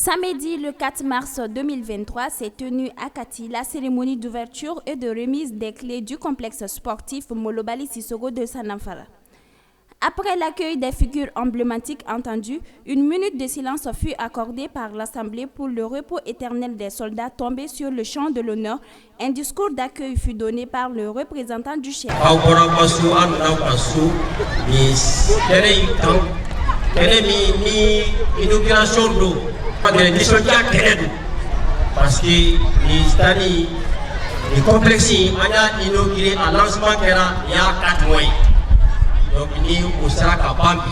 Samedi le 4 mars 2023 s'est tenue à Kati la cérémonie d'ouverture et de remise des clés du complexe sportif Molobali Sissoko de Sanafara. Après l'accueil des figures emblématiques entendues, une minute de silence fut accordée par l'Assemblée pour le repos éternel des soldats tombés sur le champ de l'honneur. Un discours d'accueil fut donné par le représentant du chef. Parce que les complexes, on a inauguré un lancement il y a 4 mois. Donc, il au Saraka Bambi.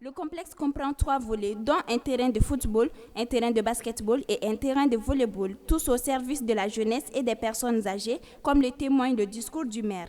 Le complexe comprend 3 volets, dont un terrain de football, un terrain de basketball et un terrain de volleyball, tous au service de la jeunesse et des personnes âgées, comme le témoigne le discours du maire.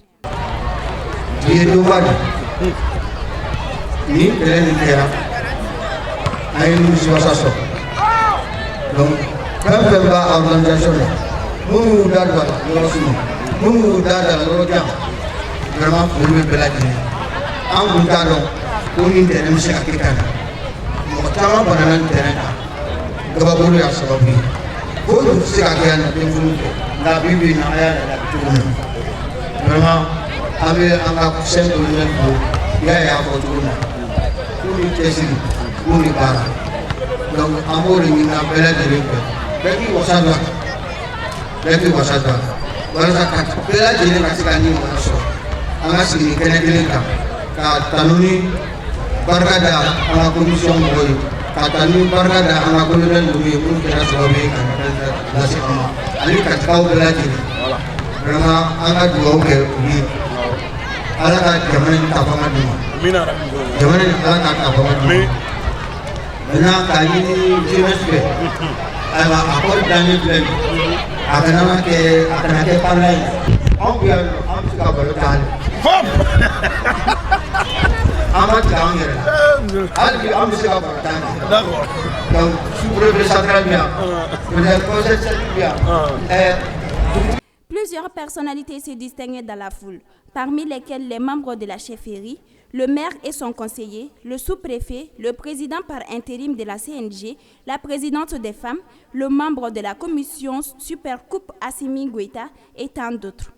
Plusieurs personnalités se distinguaient dans la foule, parmi lesquelles les membres de la chefferie, le maire et son conseiller, le sous-préfet, le président par intérim de la CNG, la présidente des femmes, le membre de la commission Supercoupe Assimi Goïta et tant d'autres.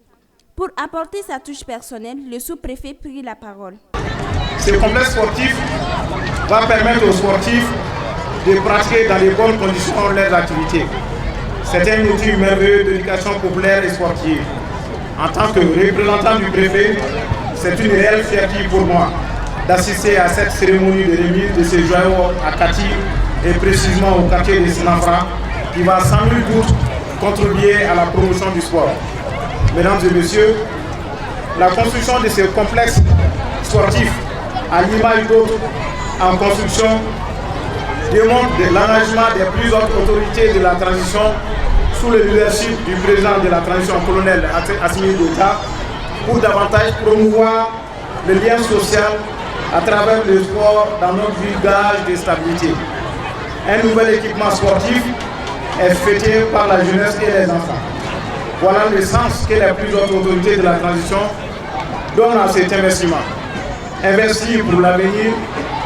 Pour apporter sa touche personnelle, le sous-préfet prit la parole. Ce complexe sportif va permettre aux sportifs de pratiquer dans les bonnes conditions leurs activités. C'est un outil merveilleux d'éducation populaire et sportive. En tant que représentant du préfet, c'est une réelle fierté pour moi d'assister à cette cérémonie de remise de ces joyaux à Kati et précisément au quartier de Sanafara qui va sans nul doute contribuer à la promotion du sport. Mesdames et messieurs, la construction de ce complexe sportif à l'image d'autres en construction démontre l'engagement des plus hautes autorités de la transition sous le leadership du président de la transition colonel Assimi Goïta pour davantage promouvoir le lien social à travers le sport dans notre village de stabilité. Un nouvel équipement sportif est fêté par la jeunesse et les enfants. Voilà le sens que les plus hautes autorités de la transition donnent à cet investissement. Investir pour l'avenir,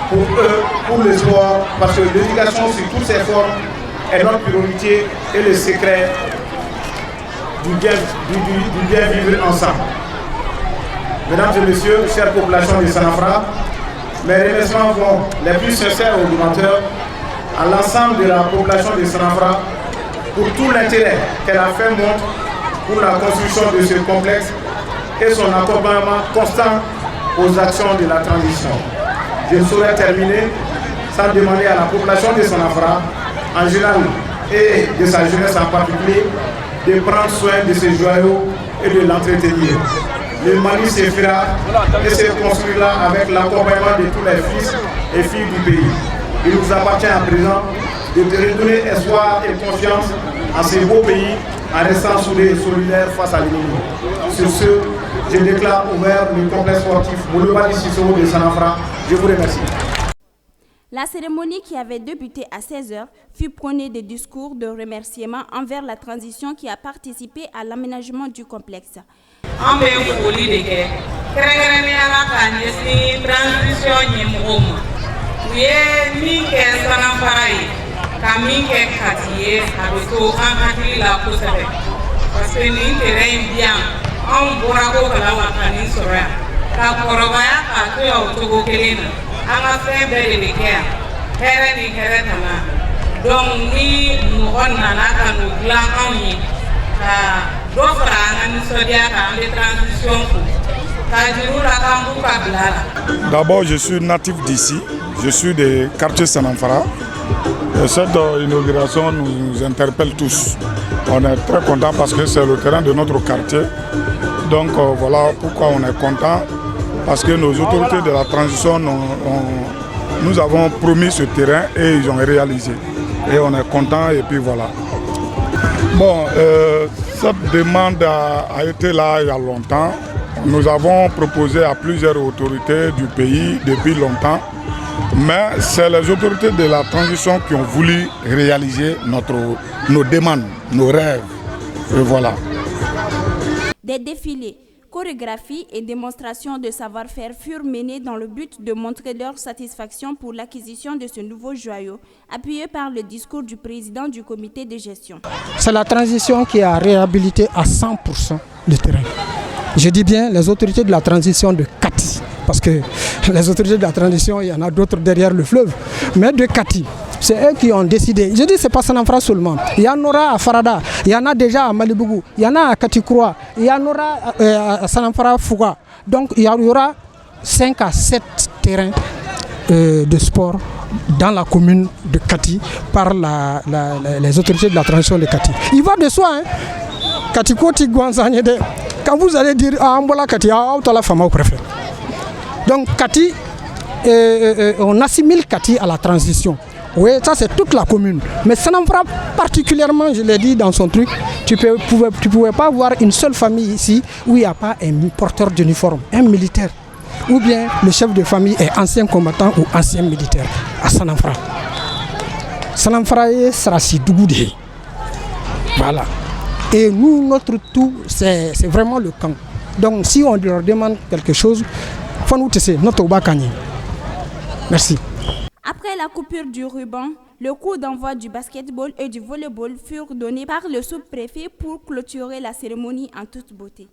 pour eux, pour le sport, parce que l'éducation sur toutes ses formes est notre priorité et le secret du bien vivre ensemble. Mesdames et messieurs, chères populations de Sanafara, mes remerciements vont les plus sincères aux donateurs, à l'ensemble de la population de Sanafara pour tout l'intérêt qu'elle a fait montre pour la construction de ce complexe et son accompagnement constant aux actions de la transition. Je ne saurais terminer sans demander à la population de Sanafara, en général et de sa jeunesse en particulier, de prendre soin de ces joyaux et de l'entretenir. Le Mali s'effrira et se construira avec l'accompagnement de tous les fils et filles du pays. Il nous appartient à présent de redonner espoir et confiance en ce beau pays en restant soudés et solidaires face à l'ennemi. Sur ce, je déclare ouvert le complexe sportif Molobali Sissoko de Sanafara. Je vous remercie. La cérémonie qui avait débuté à 16h fut prônée de discours de remerciement envers la transition qui a participé à l'aménagement du complexe. An bɛ foli de kɛ kɛrɛnkɛrɛnnenya ka ɲɛsin transition ɲɛmɔgɔw ma. U ye min kɛ Sanafara ye ka min kɛ Kati ye a bɛ to an hakili la kosɛbɛ parce que nin terrain in bi yan anw bɔra ko kalama ka nin sɔrɔ yan ka kɔrɔbaya k'a to yan o cogo kelen na an ka fɛn bɛɛ de bɛ kɛ yan hɛrɛ ni hɛrɛ tana donc ni mɔgɔ nana ka n'o dilan anw ye ka dɔ fara an ka nisɔndiya kan an bɛ transition ko k'a jira u la k'an b'u ka bila la. D'abord, je suis natif d'ici, je suis des quartiers Sanamfara. Et cette inauguration nous interpelle tous. On est très contents parce que c'est le terrain de notre quartier. Donc voilà pourquoi on est content. Parce que nos autorités de la transition, nous avons promis ce terrain et ils ont réalisé. Et on est content et puis voilà. Bon, cette demande a été là il y a longtemps. Nous avons proposé à plusieurs autorités du pays depuis longtemps. Mais c'est les autorités de la transition qui ont voulu réaliser nos demandes, nos rêves. Et voilà. Des défilés, chorégraphies et démonstrations de savoir-faire furent menées dans le but de montrer leur satisfaction pour l'acquisition de ce nouveau joyau, appuyé par le discours du président du comité de gestion. C'est la transition qui a réhabilité à 100% le terrain. Je dis bien les autorités de la transition de Kati, parce que les autorités de la transition, il y en a d'autres derrière le fleuve, mais de Kati. C'est eux qui ont décidé. Je dis c'est pas Sanamfara seulement. Il y en aura à Farada, il y en a déjà à Malibougou, il y en a à Katikroa, il y en aura à Sanamfara Fouga. Donc il y aura 5 à 7 terrains de sport dans la commune de Kati par les autorités de la transition de Kati. Il va de soi, hein. Katikoti Gwanzanyede. Quand vous allez dire à Ambola Kati, à la femme au préfet. Donc Kati, on assimile Kati à la transition. Oui, ça c'est toute la commune. Mais Sanamfara particulièrement, je l'ai dit dans son truc, tu pouvais pas voir une seule famille ici où il n'y a pas un porteur d'uniforme, un militaire. Ou bien le chef de famille est ancien combattant ou ancien militaire à Sanamfara. Sanamfara sera si Dougoudé. Voilà. Et nous, notre tout, c'est vraiment le camp. Donc si on leur demande quelque chose, il faut nous tester notre Obakani. Merci. Après la coupure du ruban, le coup d'envoi du basketball et du volleyball furent donnés par le sous-préfet pour clôturer la cérémonie en toute beauté.